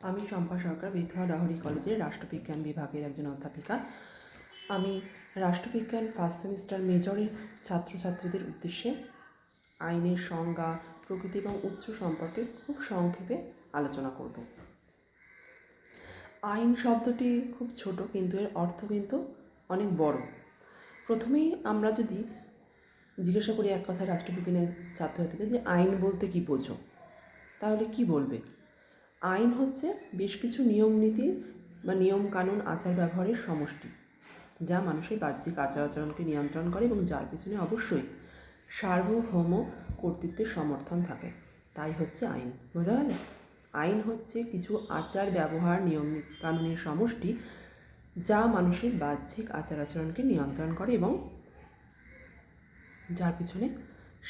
আমি শম্পা সরকার বিধবা ডাহরি কলেজের রাষ্ট্রবিজ্ঞান বিভাগের একজন অধ্যাপিকা। আমি রাষ্ট্রবিজ্ঞান ফার্স্ট সেমিস্টার মেজরের ছাত্রছাত্রীদের উদ্দেশ্যে আইনের সংজ্ঞা, প্রকৃতি এবং উৎস সম্পর্কে খুব সংক্ষেপে আলোচনা করব। আইন শব্দটি খুব ছোট, কিন্তু এর অর্থ কিন্তু অনেক বড়। প্রথমেই আমরা যদি জিজ্ঞাসা করি এক কথায় রাষ্ট্রবিজ্ঞানের ছাত্রছাত্রীদের যে আইন বলতে কী বোঝো, তাহলে কি বলবে? আইন হচ্ছে বেশ কিছু নিয়ম নীতি বা নিয়ম কানুন আচার ব্যবহারের সমষ্টি, যা মানুষের বাহ্যিক আচার আচরণকে নিয়ন্ত্রণ করে এবং যার পিছনে অবশ্যই সার্বভৌম কর্তৃত্বের সমর্থন থাকে। তাই হচ্ছে আইন। বোঝা গেল? আইন হচ্ছে কিছু আচার ব্যবহার নিয়ম কানুনের সমষ্টি, যা মানুষের বাহ্যিক আচার আচরণকে নিয়ন্ত্রণ করে এবং যার পিছনে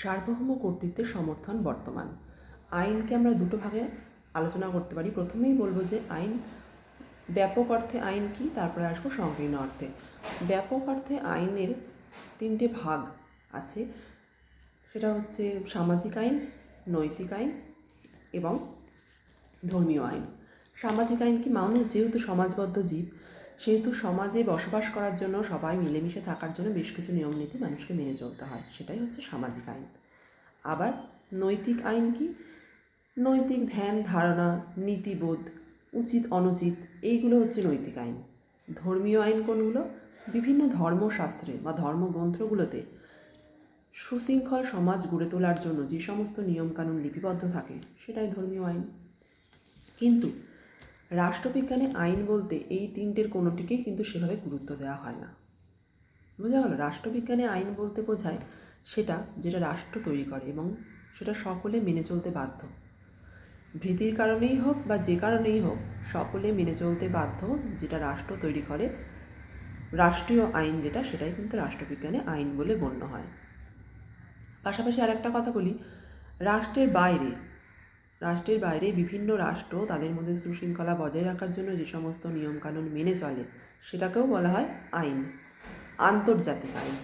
সার্বভৌম কর্তৃত্বের সমর্থন বর্তমান। আইনকে আমরা দুটো ভাগে আলোচনা করতে পারি। প্রথমেই বলবো যে আইন ব্যাপক অর্থে আইন কি, তারপরে আসবো সংকীর্ণ অর্থে। ব্যাপক অর্থে আইনের তিনটে ভাগ আছে, সেটা হচ্ছে সামাজিক আইন, নৈতিক আইন এবং ধর্মীয় আইন। সামাজিক আইন কি, মানুষ যেহেতু সমাজবদ্ধ জীব, সেহেতু সমাজে বসবাস করার জন্য, সবাই মিলেমিশে থাকার জন্য বেশ কিছু নিয়ম নীতি মানুষকে মেনে চলতে হয়, সেটাই হচ্ছে সামাজিক আইন। আবার নৈতিক আইন কি, নৈতিক ধ্যান ধারণা, নীতিবোধ, উচিত অনুচিত, এইগুলো হচ্ছে নৈতিক আইন। ধর্মীয় আইন কোনগুলো? বিভিন্ন ধর্মশাস্ত্রে বা ধর্মগ্রন্থগুলোতে সুশৃঙ্খল সমাজ গড়ে তোলার জন্য যে সমস্ত নিয়মকানুন লিপিবদ্ধ থাকে, সেটাই ধর্মীয় আইন। কিন্তু রাষ্ট্রবিজ্ঞানে আইন বলতে এই তিনটের কোনোটিকেই কিন্তু সেভাবে গুরুত্ব দেওয়া হয় না। বোঝা গেল? রাষ্ট্রবিজ্ঞানে আইন বলতে বোঝায় সেটা যেটা রাষ্ট্র তৈরি করে এবং সেটা সকলে মেনে চলতে বাধ্য। ভীতির কারণেই হোক বা যে কারণেই হোক, সকলে মেনে চলতে বাধ্য যেটা রাষ্ট্র তৈরি করে, রাষ্ট্রীয় আইন যেটা, সেটাই কিন্তু রাষ্ট্রবিজ্ঞানে আইন বলে গণ্য হয়। পাশাপাশি আরেকটা কথা বলি, রাষ্ট্রের বাইরে বিভিন্ন রাষ্ট্র তাদের মধ্যে সুশৃঙ্খলা বজায় রাখার জন্য যে সমস্ত নিয়মকানুন মেনে চলে, সেটাকেও বলা হয় আইন, আন্তর্জাতিক আইন।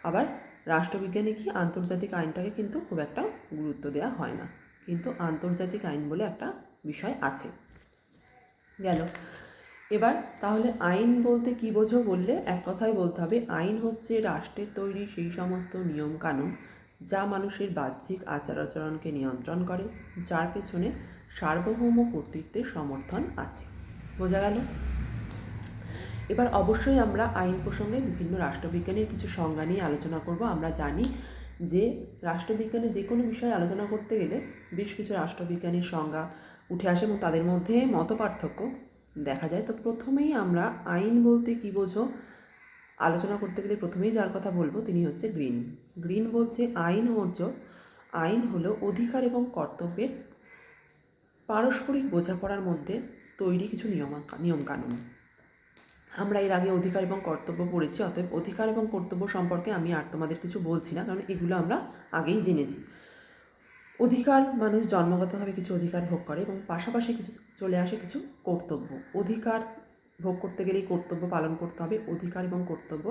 আবার রাষ্ট্রবিজ্ঞানে কি, আন্তর্জাতিক আইনটাকে কিন্তু খুব একটা গুরুত্ব দেওয়া হয় না, কিন্তু আন্তর্জাতিক আইন বলে একটা বিষয় আছে। গেল। এবার তাহলে আইন বলতে কি বোঝো বললে এক কথাই বলতে হবে, আইন হচ্ছে রাষ্ট্রের তৈরি সেই সমস্ত নিয়ম কানুন যা মানুষের বাহ্যিক আচার আচরণকে নিয়ন্ত্রণ করে, যার পেছনে সার্বভৌম কর্তৃত্বের সমর্থন আছে। বোঝা গেল? এবার অবশ্যই আমরা আইন প্রসঙ্গে বিভিন্ন রাষ্ট্রবিজ্ঞানের কিছু সংজ্ঞা নিয়ে আলোচনা করব। আমরা জানি যে রাষ্ট্রবিজ্ঞানে যে কোনো বিষয়ে আলোচনা করতে গেলে বেশ কিছু রাষ্ট্রবিজ্ঞানের সংজ্ঞা উঠে আসে এবং তাদের মধ্যে মতপার্থক্য দেখা যায়। তো প্রথমেই আমরা আইন বলতে কী বোঝো আলোচনা করতে গেলে প্রথমেই যার কথা বলবো তিনি হচ্ছে গ্রিন বলছে আইন হলো অধিকার এবং কর্তব্যের পারস্পরিক বোঝাপড়ার মধ্যে তৈরি কিছু নিয়মকানুন। আমরা এর আগে অধিকার এবং কর্তব্য পড়েছি, অতএব অধিকার এবং কর্তব্য সম্পর্কে আমি আর তোমাদের কিছু বলছি না, কারণ এগুলো আমরা আগেই জেনেছি। অধিকার, মানুষ জন্মগতভাবে কিছু অধিকার ভোগ করে এবং পাশাপাশি কিছু চলে আসে কিছু কর্তব্য। অধিকার ভোগ করতে গেলেই কর্তব্য পালন করতে হবে, অধিকার এবং কর্তব্য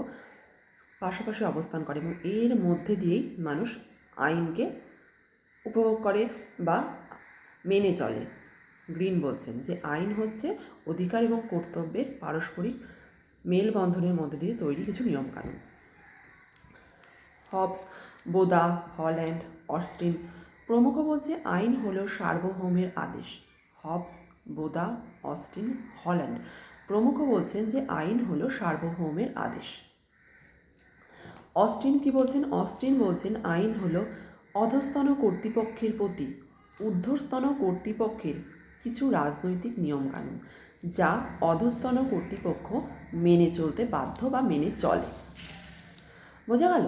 পাশাপাশি অবস্থান করে এবং এর মধ্যে দিয়েই মানুষ আইনকে উপভোগ করে বা মেনে চলে। গ্রিন বলছেন যে আইন হচ্ছে অধিকার এবং কর্তব্যের পারস্পরিক মেলবন্ধনের মধ্যে দিয়ে তৈরি কিছু নিয়মকানুন। হবস, বোদা, হল্যান্ড, অস্টিন প্রমুখ বলছে আইন হলো সার্বভৌমের আদেশ। হবস, বোদা, অস্টিন, হল্যান্ড প্রমুখ বলছেন যে আইন হলো সার্বভৌমের আদেশ। অস্টিন কি বলছেন? অস্টিন বলছেন আইন হলো অধস্তন কর্তৃপক্ষের প্রতি ঊর্ধ্বস্তন কর্তৃপক্ষের কিছু রাজনৈতিক নিয়মকানুন, যা অধস্তন কর্তৃপক্ষ মেনে চলতে বাধ্য বা মেনে চলে। বোঝা গেল?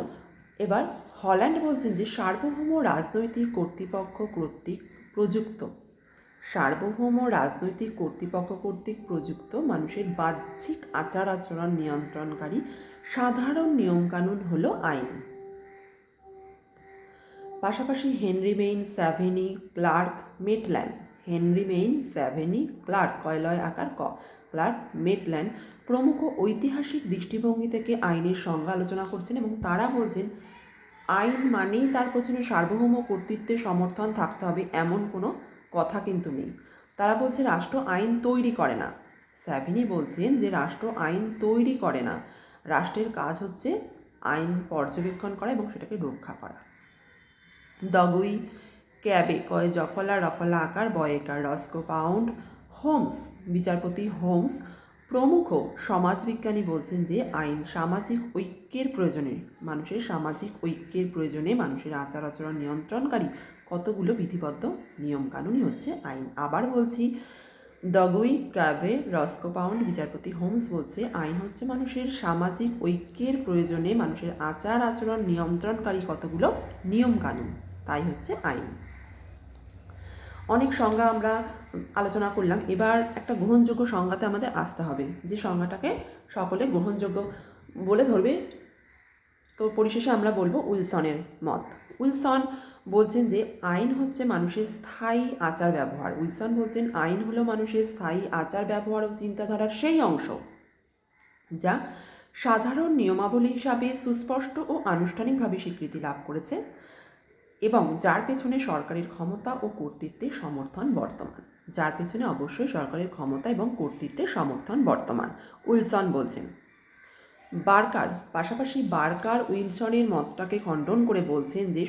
এবার হল্যান্ড বলছেন যে সার্বভৌম রাজনৈতিক কর্তৃপক্ষ কর্তৃক প্রযুক্ত মানুষের বাহ্যিক আচার আচরণ নিয়ন্ত্রণকারী সাধারণ নিয়মকানুন হলো আইন। পাশাপাশি হেনরি মেইন স্যাভেনি, ক্লার্ক, মেটল্যান্ড প্রমুখ ঐতিহাসিক দৃষ্টিভঙ্গি থেকে আইনের সংজ্ঞা আলোচনা করছেন এবং তারা বলছেন আইন মানেই তার পেছনে সার্বভৌম কর্তৃত্বের সমর্থন থাকতে হবে এমন কোনো কথা কিন্তু নেই। তারা বলছে রাষ্ট্র আইন তৈরি করে না। স্যাভিনি বলছেন যে রাষ্ট্র আইন তৈরি করে না, রাষ্ট্রের কাজ হচ্ছে আইন পর্যবেক্ষণ করা এবং সেটাকে রক্ষা করা। দগুই ক্যাবে কয় জফলা রফলা আকার বয়েকার রস্কো পাউন্ড হোমস, বিচারপতি হোমস প্রমুখ সমাজবিজ্ঞানী বলছেন যে আইন সামাজিক ঐক্যের প্রয়োজনে, মানুষের সামাজিক ঐক্যের প্রয়োজনে মানুষের আচার আচরণ নিয়ন্ত্রণকারী কতগুলো বিধিবদ্ধ নিয়মকানুনই হচ্ছে আইন। আবার বলছি, দগুই ক্যাবে রস্কো পাউন্ড বিচারপতি হোমস বলছে আইন হচ্ছে মানুষের সামাজিক ঐক্যের প্রয়োজনে মানুষের আচার আচরণ নিয়ন্ত্রণকারী কতগুলো নিয়মকানুন, তাই হচ্ছে আইন। অনেক সংজ্ঞা আমরা আলোচনা করলাম, এবার একটা গ্রহণযোগ্য সংজ্ঞাতে আমাদের আসতে হবে, যে সংজ্ঞাটাকে সকলে গ্রহণযোগ্য বলে ধরবে। তো পরিশেষে আমরা বলবো উইলসনের মত। উইলসন বলছেন যে আইন হচ্ছে মানুষের স্থায়ী আচার ব্যবহার। উইলসন বলছেন আইন হলো মানুষের স্থায়ী আচার ব্যবহার ও চিন্তাধারার সেই অংশ যা সাধারণ নিয়মাবলী হিসাবে সুস্পষ্ট ও আনুষ্ঠানিকভাবে স্বীকৃতি লাভ করেছে এবং যার পেছনে সরকারের ক্ষমতা ও কর্তৃত্বের সমর্থন বর্তমান। যার পেছনে অবশ্যই সরকারের ক্ষমতা এবং কর্তৃত্বের সমর্থন বর্তমান, উইলসন বলছেন। বার্কার পাশাপাশি বার্কার উইলসনের মতটাকে খণ্ডন করে বলছেন যে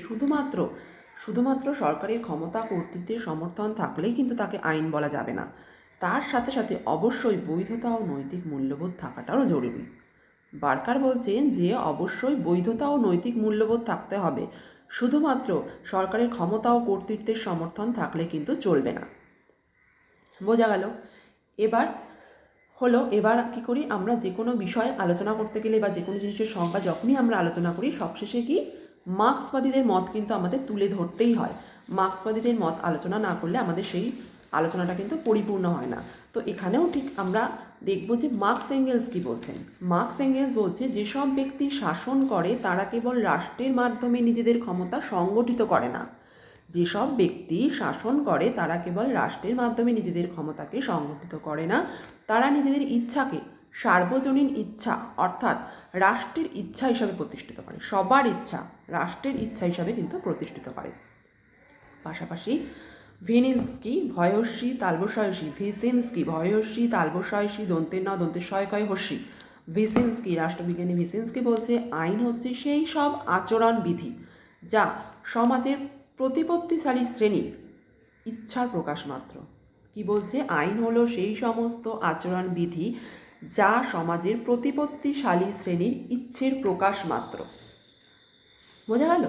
শুধুমাত্র সরকারের ক্ষমতা কর্তৃত্বের সমর্থন থাকলেই কিন্তু তাকে আইন বলা যাবে না, তার সাথে সাথে অবশ্যই বৈধতা ও নৈতিক মূল্যবোধ থাকাটাও জরুরি। বার্কার বলছেন যে অবশ্যই বৈধতা ও নৈতিক মূল্যবোধ থাকতে হবে, শুধুমাত্র সরকারের ক্ষমতা ও কর্তৃত্বের সমর্থন থাকলে কিন্তু চলবে না। বোঝা গেল? এবার কি করি আমরা, যে কোনো বিষয় আলোচনা করতে গেলে বা যে কোনো জিনিসের সংজ্ঞা যখনই আমরা আলোচনা করি সবশেষে কি মার্ক্সবাদীদের মত কিন্তু আমাদের তুলে ধরতেই হয়। মার্ক্সবাদীদের মত আলোচনা না করলে আমাদের সেই আলোচনাটা কিন্তু পরিপূর্ণ হয় না। তো এখানেও ঠিক আমরা দেখব যে মার্কস এঙ্গেলস কী বলছেন। মার্কস এঙ্গেলস বলছে যেসব ব্যক্তি শাসন করে তারা কেবল রাষ্ট্রের মাধ্যমে নিজেদের ক্ষমতা সংগঠিত করে না। যেসব ব্যক্তি শাসন করে তারা কেবল রাষ্ট্রের মাধ্যমে নিজেদের ক্ষমতাকে সংগঠিত করে না, তারা নিজেদের ইচ্ছাকে সার্বজনীন ইচ্ছা অর্থাৎ রাষ্ট্রের ইচ্ছা হিসাবে প্রতিষ্ঠিত করে। সবার ইচ্ছা রাষ্ট্রের ইচ্ছা হিসাবে কিন্তু প্রতিষ্ঠিত করে। পাশাপাশি ভিনিনস্কি ভয়স্বী তালবস্বয়সী, ভিসিনস্কি ভয়স্বী তালবস্বয়সী দন্তের ন দন্তের শয়কয় হস্যি। ভিসিনস্কি রাষ্ট্রবিজ্ঞানী ভিসিনস্কি বলছে আইন হচ্ছে সেই সব আচরণ বিধি যা সমাজের প্রতিপত্তিশালী শ্রেণীর ইচ্ছার প্রকাশ মাত্র। কি বলছে? আইন হলো সেই সমস্ত আচরণ বিধি যা সমাজের প্রতিপত্তিশালী শ্রেণীর ইচ্ছের প্রকাশ মাত্র। বোঝা গেল?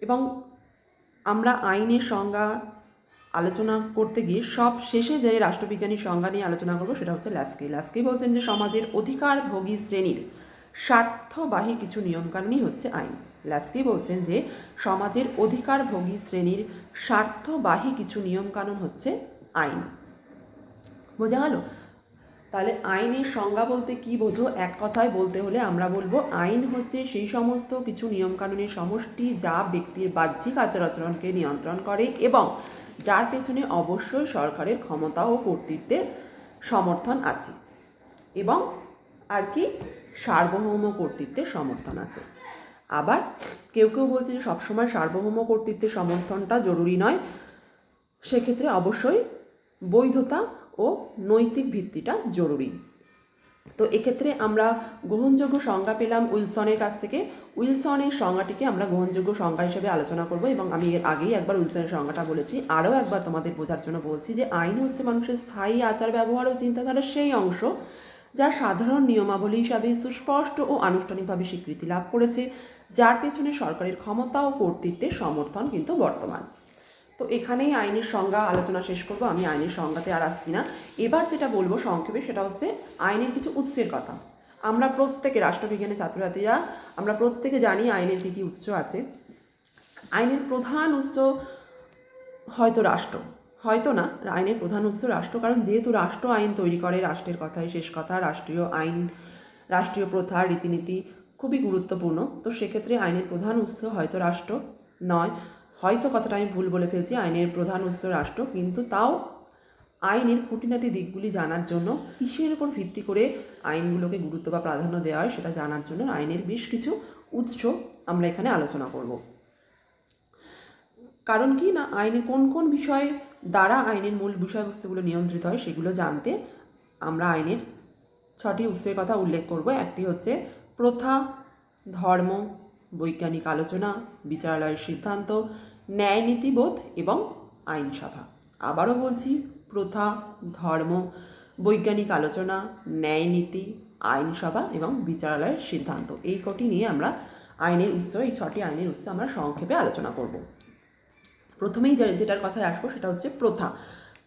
এবং আমরা আইনের সংজ্ঞা আলোচনা করতে গিয়ে সব শেষে যে রাষ্ট্রবিজ্ঞানীর সংজ্ঞা নিয়ে আলোচনা করবো সেটা হচ্ছে ল্যাস্কি। ল্যাস্কি বলছেন যে সমাজের অধিকারভোগী শ্রেণীর স্বার্থবাহী কিছু নিয়মকানুনই হচ্ছে আইন। ল্যাস্কি বলছেন যে সমাজের অধিকারভোগী শ্রেণীর স্বার্থবাহী কিছু নিয়মকানুন হচ্ছে আইন। বোঝা গেল? তাহলে আইনের সংজ্ঞা বলতে কি বোঝো? এক কথায় বলতে হলে আমরা বলবো আইন হচ্ছে সেই সমস্ত কিছু নিয়মকানুনের সমষ্টি যা ব্যক্তির বাহ্যিক আচার আচরণকে নিয়ন্ত্রণ করে এবং যার পেছনে অবশ্যই সরকারের ক্ষমতা ও কর্তৃত্বের সমর্থন আছে এবং আর কি সার্বভৌম কর্তৃত্বের সমর্থন আছে। আবার কেউ কেউ বলছে যে সবসময় সার্বভৌম কর্তৃত্বের সমর্থনটা জরুরি নয়, সেক্ষেত্রে অবশ্যই বৈধতা ও নৈতিক ভিত্তিটা জরুরি। তো এক্ষেত্রে আমরা গ্রহণযোগ্য সংজ্ঞা পেলাম উইলসনের কাছ থেকে। উইলসনের সংজ্ঞাটিকে আমরা গ্রহণযোগ্য সংজ্ঞা হিসেবে আলোচনা করব এবং আমি এর আগেই একবার উইলসনের সংজ্ঞাটা বলেছি, আরও একবার তোমাদের বোঝার জন্য বলছি যে আইন হচ্ছে মানুষের স্থায়ী আচার ব্যবহার ও চিন্তাধারার সেই অংশ যা সাধারণ নিয়মাবলী হিসাবে সুস্পষ্ট ও আনুষ্ঠানিকভাবে স্বীকৃতি লাভ করেছে, যার পেছনে সরকারের ক্ষমতা ও কর্তৃত্বের সমর্থন কিন্তু বর্তমান। তো এখানেই আইনের সংজ্ঞা আলোচনা শেষ করব, আমি আইনের সংজ্ঞাতে আর আসছি না। এবার যেটা বলবো সংক্ষেপে সেটা হচ্ছে আইনের কিছু উৎসের কথা। আমরা প্রত্যেকে রাষ্ট্রবিজ্ঞানের ছাত্রছাত্রীরা আমরা প্রত্যেকে জানি আইনের কী কী উৎস আছে। আইনের প্রধান উৎস হয়তো রাষ্ট্র, হয়তো না, আইনের প্রধান উৎস রাষ্ট্র, কারণ যেহেতু রাষ্ট্র আইন তৈরি করে, রাষ্ট্রের কথাই শেষ কথা, রাষ্ট্রীয় আইন রাষ্ট্রীয় প্রথা রীতিনীতি খুবই গুরুত্বপূর্ণ। তো সেক্ষেত্রে আইনের প্রধান উৎস হয়তো রাষ্ট্র নয়, হয়তো কথাটা আমি ভুল বলে ফেলছি, আইনের প্রধান উৎস রাষ্ট্র, কিন্তু তাও আইনের খুঁটিনাটি দিকগুলি জানার জন্য কিসের উপর ভিত্তি করে আইনগুলোকে গুরুত্ব বা প্রাধান্য দেওয়া হয় সেটা জানার জন্য আইনের বেশ কিছু উৎস আমরা এখানে আলোচনা করব। কারণ কি না, আইনে কোন কোন বিষয়ে দ্বারা আইনের মূল বিষয়বস্তুগুলো নিয়ন্ত্রিত হয় সেগুলো জানতে আমরা আইনের 6টি উৎসের কথা উল্লেখ করব। একটি হচ্ছে প্রথা, ধর্ম, বৈজ্ঞানিক আলোচনা, বিচারালয়ের সিদ্ধান্ত, ন্যায় নীতিবোধ এবং আইনসভা। আবারও বলছি, প্রথা, ধর্ম, বৈজ্ঞানিক আলোচনা, ন্যায় নীতি, আইনসভা এবং বিচারালয়ের সিদ্ধান্ত, এই কটি নিয়ে আমরা আইনের উৎস, এই 6টি আইনের উৎস আমরা সংক্ষেপে আলোচনা করব। প্রথমেই যেটার কথায় আসবো সেটা হচ্ছে প্রথা।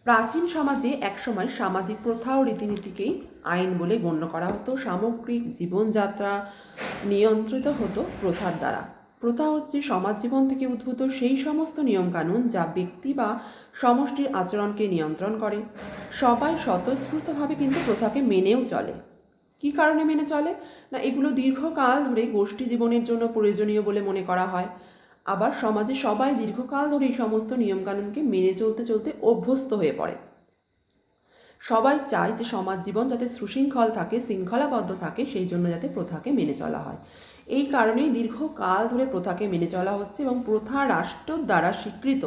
প্রাচীন সমাজে একসময় সামাজিক প্রথা ও রীতিনীতিকেই আইন বলে গণ্য করা হতো। সামগ্রিক জীবনযাত্রা নিয়ন্ত্রিত হতো প্রথার দ্বারা। প্রথা হচ্ছে সমাজ জীবন থেকে উদ্ভূত সেই সমস্ত নিয়মকানুন যা ব্যক্তি বা সমষ্টির আচরণকে নিয়ন্ত্রণ করে। সবাই স্বতঃস্ফূর্তভাবে কিন্তু প্রথাকে মেনেও চলে। কী কারণে মেনে চলে? না, এগুলো দীর্ঘকাল ধরে গোষ্ঠী জীবনের জন্য প্রয়োজনীয় বলে মনে করা হয়। আবার সমাজে সবাই দীর্ঘকাল ধরে এই সমস্ত নিয়মকানুনকে মেনে চলতে চলতে অভ্যস্ত হয়ে পড়ে। সবাই চায় যে সমাজ জীবন যাতে সুশৃঙ্খল থাকে, শৃঙ্খলাবদ্ধ থাকে, সেই জন্য যাতে প্রথাকে মেনে চলা হয়। এই কারণেই দীর্ঘকাল ধরে প্রথাকে মেনে চলা হচ্ছে এবং প্রথা রাষ্ট্র দ্বারা স্বীকৃত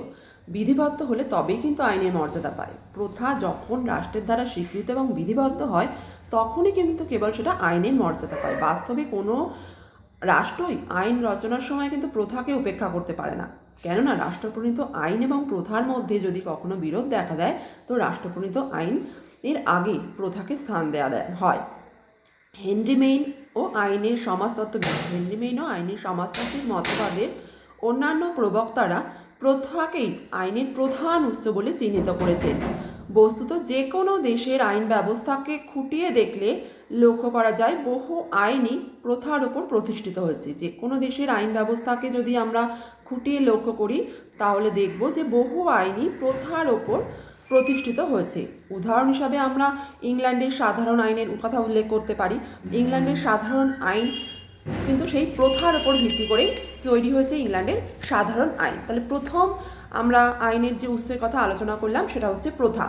বিধিবদ্ধ হলে তবেই কিন্তু আইনের মর্যাদা পায়। প্রথা যখন রাষ্ট্রের দ্বারা স্বীকৃত এবং বিধিবদ্ধ হয় তখনই কিন্তু কেবল সেটা আইনের মর্যাদা পায়। বাস্তবে কোনো রাষ্ট্রই আইন রচনার সময় কিন্তু প্রথাকে উপেক্ষা করতে পারে না। কেননা রাষ্ট্রপ্রণীত আইন এবং প্রথার মধ্যে যদি কখনো বিরোধ দেখা দেয় তো রাষ্ট্রপ্রণীত আইন এর আগে প্রথাকে স্থান দেওয়া হয়। হেনরি মেইন ও আইনের সমাজতান্ত্রিক মতবাদের অন্যান্য প্রবক্তারা প্রথাকেই আইনের প্রধান উৎস বলে চিহ্নিত করেছেন। বস্তুত যে কোনো দেশের আইন ব্যবস্থাকে খুঁটিয়ে দেখলে লক্ষ্য করা যায় বহু আইনই প্রথার ওপর প্রতিষ্ঠিত হয়েছে। যে কোনো দেশের আইন ব্যবস্থাকে যদি আমরা খুঁটিয়ে লক্ষ্য করি তাহলে দেখব যে বহু আইনই প্রথার ওপর প্রতিষ্ঠিত হয়েছে। উদাহরণ হিসাবে আমরা ইংল্যান্ডের সাধারণ আইনের কথা উল্লেখ করতে পারি। ইংল্যান্ডের সাধারণ আইন কিন্তু সেই প্রথার ওপর ভিত্তি করেই তৈরি হয়েছে ইংল্যান্ডের সাধারণ আইন। তাহলে প্রথম আমরা আইনের যে উৎসের কথা আলোচনা করলাম সেটা হচ্ছে প্রথা।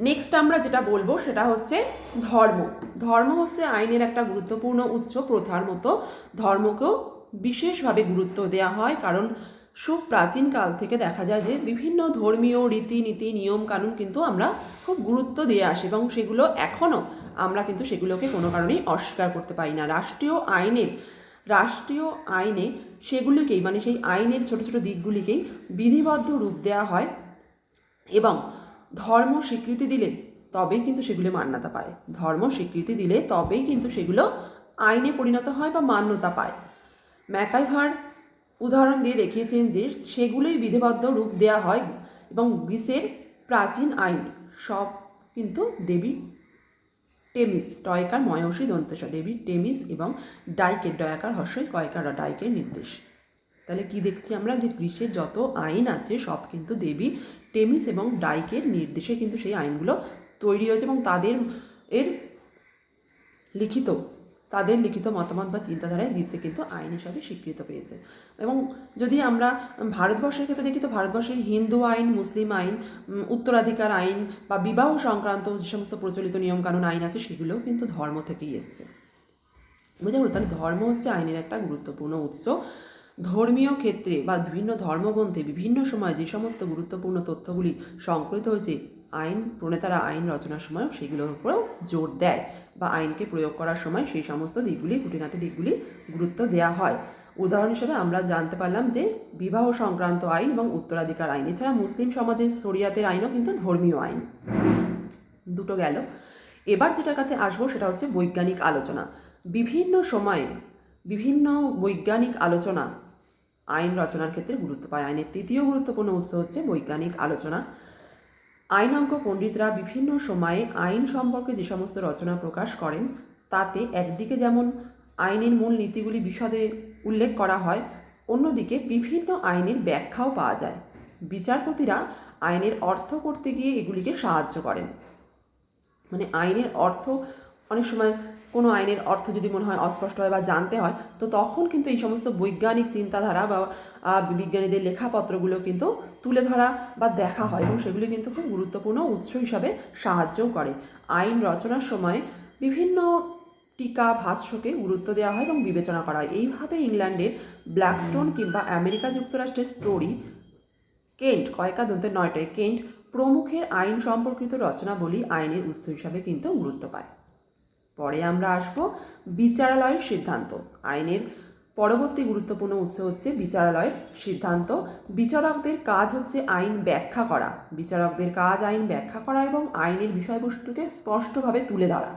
নেক্সট আমরা যেটা বলবো সেটা হচ্ছে ধর্ম। ধর্ম হচ্ছে আইনের একটা গুরুত্বপূর্ণ উৎস। প্রথার মতো ধর্মকেও বিশেষভাবে গুরুত্ব দেওয়া হয়, কারণ সুপ্রাচীনকাল থেকে দেখা যায় যে বিভিন্ন ধর্মীয় রীতিনীতি নিয়ম কানুন কিন্তু আমরা খুব গুরুত্ব দিয়ে আসি এবং সেগুলো এখনও আমরা কিন্তু সেগুলোকে কোনো কারণেই অস্বীকার করতে পারি না। রাষ্ট্রীয় আইনে সেগুলিকেই, মানে সেই আইনের ছোট ছোট দিকগুলিকেই বিধিবদ্ধ রূপ দেওয়া হয় এবং ধর্ম স্বীকৃতি দিলে তবেই কিন্তু সেগুলো মান্যতা পায়। ধর্ম স্বীকৃতি দিলে তবেই কিন্তু সেগুলো আইনে পরিণত হয় বা মান্যতা পায়। ম্যাকাইভার উদাহরণ দিয়ে দেখিয়েছেন যে সেগুলোই বিধিবদ্ধ রূপ দেওয়া হয় এবং গ্রিসের প্রাচীন আইন সব কিন্তু দেবী টেমিস, টয়কার ময়সী দন্তেশ, দেবী টেমিস এবং ডাইকের, ডয়াকার হর্ষই কয়কার ডাইকের নির্দেশ। তাহলে কি দেখছি আমরা যে গ্রিসের যত আইন আছে সব কিন্তু দেবী টেমিস এবং ডাইকের নির্দেশে কিন্তু সেই আইনগুলো তৈরি হয়েছে এবং তাদের লিখিত মতামত বা চিন্তাধারায় গ্রিসে কিন্তু আইন হিসাবে স্বীকৃত পেয়েছে। এবং যদি আমরা ভারতবর্ষের ক্ষেত্রে দেখি তো ভারতবর্ষে হিন্দু আইন, মুসলিম আইন, উত্তরাধিকার আইন বা বিবাহ সংক্রান্ত যে সমস্ত প্রচলিত নিয়মকানুন আইন আছে সেগুলোও কিন্তু ধর্ম থেকেই এসছে। বুঝা গেল? তাহলে ধর্ম হচ্ছে আইনের একটা গুরুত্বপূর্ণ উৎস। ধর্মীয় ক্ষেত্রে বা বিভিন্ন ধর্মগ্রন্থে বিভিন্ন সময় যে সমস্ত গুরুত্বপূর্ণ তথ্যগুলি সংকলিত হয়েছে আইন প্রণেতারা আইন রচনার সময় সেগুলোর উপরেও জোর দেয় বা আইনকে প্রয়োগ করার সময় সেই সমস্ত দিকগুলি, খুঁটিনাটি দিকগুলি গুরুত্ব দেওয়া হয়। উদাহরণ হিসেবে আমরা জানতে পারলাম যে বিবাহ সংক্রান্ত আইন এবং উত্তরাধিকার আইন, এছাড়া মুসলিম সমাজের শরিয়াতের আইনও কিন্তু ধর্মীয় আইন। দুটো গেল। এবার যেটার কাছে আসবো সেটা হচ্ছে বৈজ্ঞানিক আলোচনা। বিভিন্ন সময়ে বিভিন্ন বৈজ্ঞানিক আলোচনা আইন রচনার ক্ষেত্রে গুরুত্ব পায়। আইনের তৃতীয় গুরুত্বপূর্ণ উৎস হচ্ছে বৈজ্ঞানিক আলোচনা। আইনজ্ঞ পণ্ডিতরা বিভিন্ন সময়ে আইন সম্পর্কে যে সমস্ত রচনা প্রকাশ করেন তাতে একদিকে যেমন আইনের মূল নীতিগুলি বিশদে উল্লেখ করা হয়, অন্যদিকে বিভিন্ন আইনের ব্যাখ্যাও পাওয়া যায়। বিচারপতিরা আইনের অর্থ করতে গিয়ে এগুলিকে সাহায্য করেন। মানে আইনের অর্থ, অনেক সময় কোনো আইনের অর্থ যদি মনে হয় অস্পষ্ট হয় বা জানতে হয় তো তখন কিন্তু এই সমস্ত বৈজ্ঞানিক চিন্তাধারা বা বিজ্ঞানীদের লেখাপত্রগুলো কিন্তু তুলে ধরা বা দেখা হয় এবং সেগুলি কিন্তু খুব গুরুত্বপূর্ণ উৎস হিসাবে সাহায্যও করে। আইন রচনার সময় বিভিন্ন টিকা ভাষ্যকে গুরুত্ব দেওয়া হয় এবং বিবেচনা করা হয়। এইভাবে ইংল্যান্ডের ব্ল্যাকস্টোন কিংবা আমেরিকা যুক্তরাষ্ট্রের স্টোরি কেন্ট, কয়কা দন্তে নয়টায়, কেন্ট প্রমুখের আইন সম্পর্কিত রচনাবলী আইনের উৎস হিসাবে কিন্তু গুরুত্ব পায়। পরে আমরা আসব বিচারালয়ের সিদ্ধান্ত। আইনের পরবর্তী গুরুত্বপূর্ণ উৎস হচ্ছে বিচারালয়ের সিদ্ধান্ত। বিচারকদের কাজ হচ্ছে আইন ব্যাখ্যা করা। বিচারকদের কাজ আইন ব্যাখ্যা করা এবং আইনের বিষয়বস্তুকে স্পষ্টভাবে তুলে ধরা।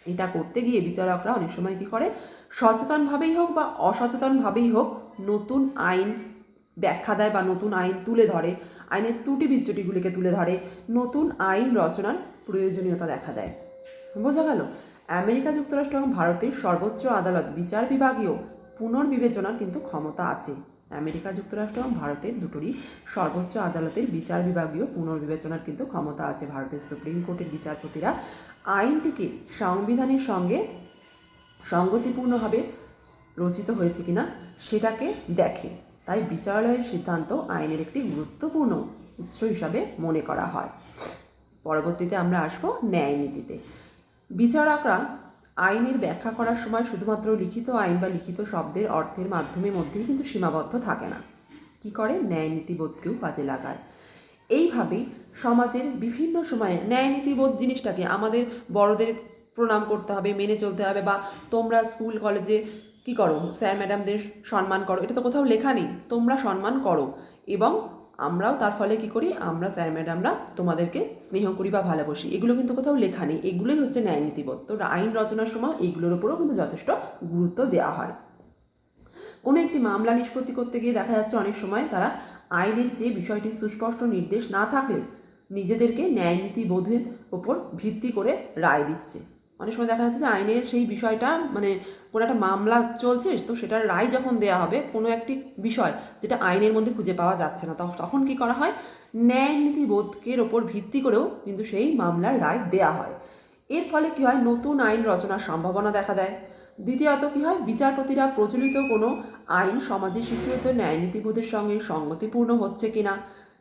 এটা করতে গিয়ে বিচারকরা অনেক সময় কী করে, সচেতনভাবেই হোক বা অসচেতনভাবেই হোক নতুন আইন ব্যাখ্যা দেয় বা নতুন আইন তুলে ধরে, আইনের ত্রুটি বিচ্যুতিগুলিকে তুলে ধরে, নতুন আইন রচনার প্রয়োজনীয়তা দেখা দেয়। বোঝা গেল? আমেরিকা যুক্তরাষ্ট্র এবং ভারতের সর্বোচ্চ আদালত বিচার বিভাগীয় পুনর্বিবেচনার কিন্তু ক্ষমতা আছে। আমেরিকা যুক্তরাষ্ট্র এবং ভারতের দুটোরই সর্বোচ্চ আদালতের বিচার বিভাগীয় পুনর্বিবেচনার কিন্তু ক্ষমতা আছে। ভারতের সুপ্রিম কোর্টের বিচারপতিরা আইনটিকে সংবিধানের সঙ্গে সঙ্গতিপূর্ণভাবে রচিত হয়েছে কিনা সেটাকে দেখে। তাই বিচারালয়ের সিদ্ধান্ত আইনের একটি গুরুত্বপূর্ণ উৎস হিসাবে মনে করা হয়। পরবর্তীতে আমরা আসবো ন্যায় নীতিতে। বিচারকরা আইনের ব্যাখ্যা করার সময় শুধুমাত্র লিখিত আইন বা লিখিত শব্দের অর্থের মধ্যেই কিন্তু সীমাবদ্ধ থাকে না। কি করে? ন্যায় নীতিবোধকেও কাজে লাগায়। এইভাবেই সমাজের বিভিন্ন সময়ে ন্যায় নীতিবোধ জিনিসটাকে আমাদের বড়দের প্রণাম করতে হবে, মেনে চলতে হবে, বা তোমরা স্কুল কলেজে কি করো, স্যার ম্যাডামদের সম্মান করো, এটা তো কোথাও লেখা নেই। তোমরা সম্মান করো এবং আমরাও তার ফলে কি করি, আমরা স্যার ম্যাডামরা তোমাদেরকে স্নেহ করি বা ভালোবাসি, এগুলো কিন্তু কোথাও লেখা নেই। এগুলোই হচ্ছে ন্যায় নীতিবোধ। তো আইন রচনার সময় এইগুলোর উপরেও কিন্তু যথেষ্ট গুরুত্ব দেওয়া হয়। কোনো একটি মামলা নিষ্পত্তি করতে গিয়ে দেখা যাচ্ছে অনেক সময় তারা আইনের যে বিষয়টি সুস্পষ্ট নির্দেশ না থাকলে নিজেদেরকে ন্যায় নীতিবোধের ওপর ভিত্তি করে রায় দিচ্ছে। অনেক সময় দেখা যাচ্ছে যে আইনের সেই বিষয়টা কোনো একটা মামলা চলছে, তো সেটার রায় যখন দেওয়া হবে কোনো একটি বিষয় যেটা আইনের মধ্যে খুঁজে পাওয়া যাচ্ছে না, তখন কি করা হয়, ন্যায় নীতিবোধকের ওপর ভিত্তি করেও কিন্তু সেই মামলার রায় দেওয়া হয়। এর ফলে কি হয়, নতুন আইন রচনার সম্ভাবনা দেখা দেয়। দ্বিতীয়ত কি হয়, বিচারপতিরা প্রচলিত কোনো আইন সমাজে স্বীকৃত ন্যায় নীতিবোধের সঙ্গে সঙ্গতিপূর্ণ হচ্ছে কিনা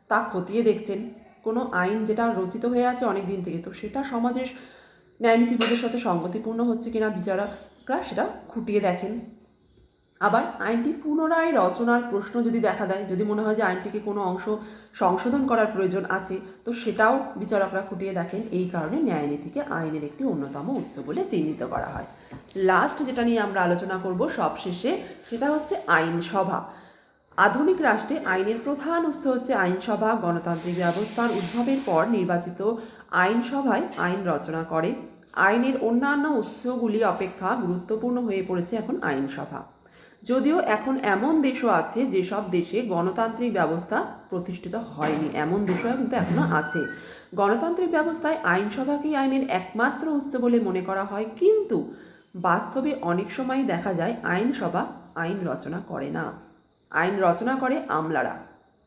তা খতিয়ে দেখছেন। কোনো আইন যেটা রচিত হয়ে আছে অনেক দিন থেকে, তো সেটা সমাজের ন্যায় নীতিবোধের সাথে সঙ্গতিপূর্ণ হচ্ছে কিনা বিচারকরা সেটা খুঁটিয়ে দেখেন। আবার আইনটি পুনরায় রচনার প্রশ্ন যদি দেখা দেয়, যদি মনে হয় যে আইনটিকে কোনো অংশ সংশোধন করার প্রয়োজন আছে, তো সেটাও বিচারকরা খুঁটিয়ে দেখেন। এই কারণে ন্যায় নীতিকে আইনের একটি অন্যতম উৎস বলে চিহ্নিত করা হয়। লাস্ট যেটা নিয়ে আমরা আলোচনা করব সবশেষে, সেটা হচ্ছে আইনসভা। আধুনিক রাষ্ট্রে আইনের প্রধান উৎস হচ্ছে আইনসভা। গণতান্ত্রিক ব্যবস্থার উদ্ভবের পর নির্বাচিত আইনসভায় আইন রচনা করে। আইনের অন্যান্য উৎসগুলি অপেক্ষা গুরুত্বপূর্ণ হয়ে পড়েছে এখন আইনসভা। যদিও এখন এমন দেশও আছে যেসব দেশে গণতান্ত্রিক ব্যবস্থা প্রতিষ্ঠিত হয়নি, এমন দেশও কিন্তু এখনও আছে। গণতান্ত্রিক ব্যবস্থায় আইনসভাকেই আইনের একমাত্র উৎস বলে মনে করা হয়, কিন্তু বাস্তবে অনেক সময় দেখা যায় আইনসভা আইন রচনা করে না। আইন রচনা করে আমলারা,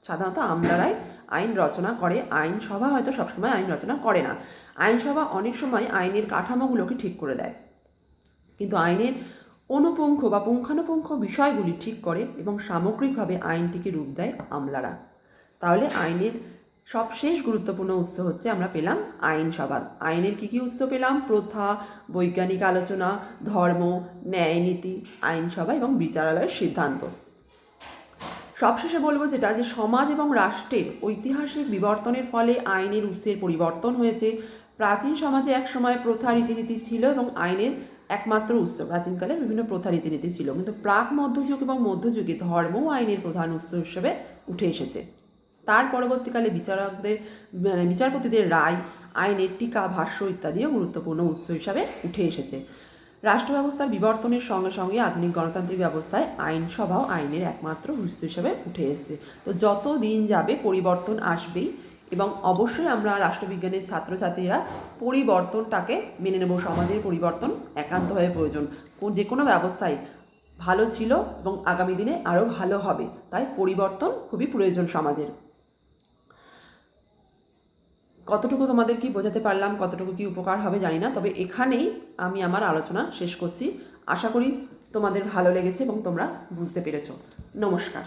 সাধারণত আমলারাই আইন রচনা করে। আইনসভা হয়তো সবসময় আইন রচনা করে না। আইনসভা অনেক সময় আইনের কাঠামোগুলোকে ঠিক করে দেয়, কিন্তু আইনের অনুপুঙ্খ বা পুঙ্খানুপুঙ্খ বিষয়গুলি ঠিক করে এবং সামগ্রিকভাবে আইনটিকে রূপ দেয় আমলারা। তাহলে আইনের সবশেষ গুরুত্বপূর্ণ উৎস হচ্ছে আমরা পেলাম আইনসভা। আইনের কী কী উৎস পেলাম? প্রথা, বৈজ্ঞানিক আলোচনা, ধর্ম, ন্যায় নীতি, আইনসভা এবং বিচারালয়ের সিদ্ধান্ত। সবশেষে বলবো যেটা, যে সমাজ এবং রাষ্ট্রের ঐতিহাসিক বিবর্তনের ফলে আইনের উৎসের পরিবর্তন হয়েছে। প্রাচীন সমাজে একসময় প্রথা রীতিনীতি ছিল এবং আইনের একমাত্র উৎস। প্রাচীনকালে বিভিন্ন প্রথা রীতিনীতি ছিল, কিন্তু প্রাক মধ্যযুগ এবং মধ্যযুগে ধর্মও আইনের প্রধান উৎস হিসেবে উঠে এসেছে। তার পরবর্তীকালে বিচারপতিদের রায়, আইনের টিকা, ভাষ্য ইত্যাদিও গুরুত্বপূর্ণ উৎস হিসাবে উঠে এসেছে। রাষ্ট্র ব্যবস্থার বিবর্তনের সঙ্গে সঙ্গে আধুনিক গণতান্ত্রিক ব্যবস্থায় আইনসভাও আইনের একমাত্র উৎস হিসাবে উঠে এসেছে। তো যত দিন যাবে পরিবর্তন আসবেই, এবং অবশ্যই আমরা রাষ্ট্রবিজ্ঞানের ছাত্রছাত্রীরা পরিবর্তনটাকে মেনে নেব। সমাজের পরিবর্তন একান্তভাবে প্রয়োজন। যে কোনো ব্যবস্থাই ভালো ছিল এবং আগামী দিনে আরও ভালো হবে, তাই পরিবর্তন খুবই প্রয়োজন সমাজের। কতটুকু তোমাদের কি বোঝাতে পারলাম, কতটুকু কি উপকার হবে জানি না, তবে এখানেই আমি আমার আলোচনা শেষ করছি। আশা করি তোমাদের ভালো লেগেছে এবং তোমরা বুঝতে পেরেছো। নমস্কার।